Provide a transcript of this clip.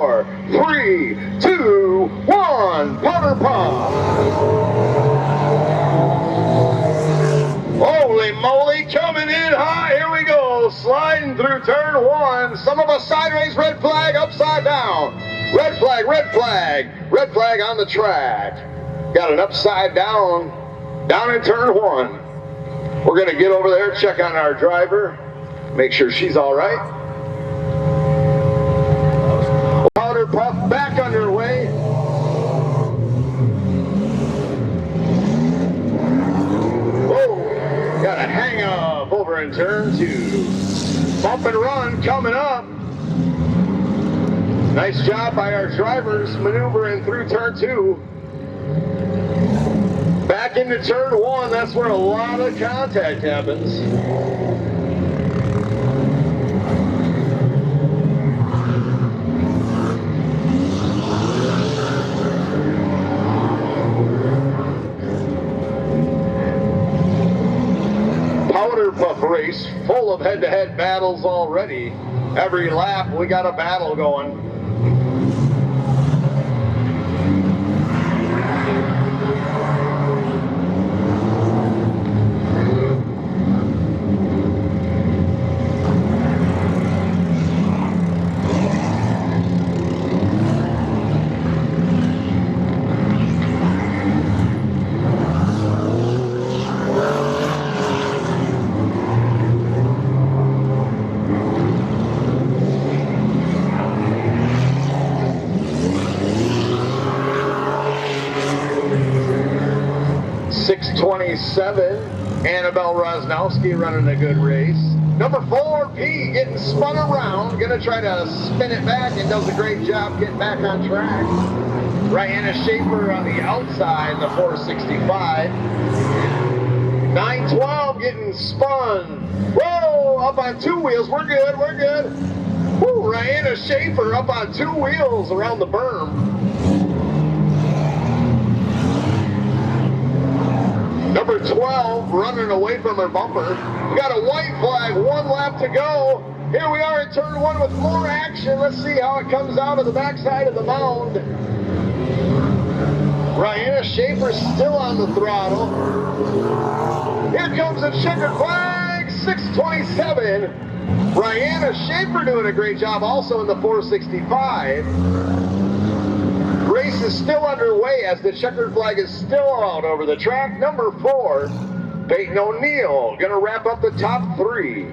4, 3, 2, 1, powder puff. Holy moly, coming in high, here we go, sliding through turn 1. Some of us sideways, red flag, upside down. Red flag, red flag, red flag on the track. Got an upside down, down in turn 1. We're gonna get over there, check on our driver, make sure she's all right. Powder puff back underway. Whoa, got a hang up over in turn 2. Bump and run coming up. Nice job by our drivers maneuvering through turn 2. Back into turn 1, that's where a lot of contact happens. Powder puff race, full of head-to-head battles already. Every lap we got a battle going. Annabelle Rosnowski running a good race. Number 4, P, getting spun around. Gonna try to spin it back and does a great job getting back on track. Rihanna Schaefer on the outside, the 465. 912 getting spun. Whoa, up on 2 wheels. We're good, we're good. Woo, Rihanna Schaefer up on 2 wheels around the berm. Number 12 running away from her bumper. We got a white flag, 1 lap to go. Here we are in turn 1 with more action. Let's see how it comes out of the backside of the mound. Rihanna Schaefer still on the throttle. Here comes the checkered flag, 627. Rihanna Schaefer doing a great job also in the 465. Race is still underway as the checkered flag is still out over the track. Number 4, Peyton O'Neill, gonna wrap up the top 3.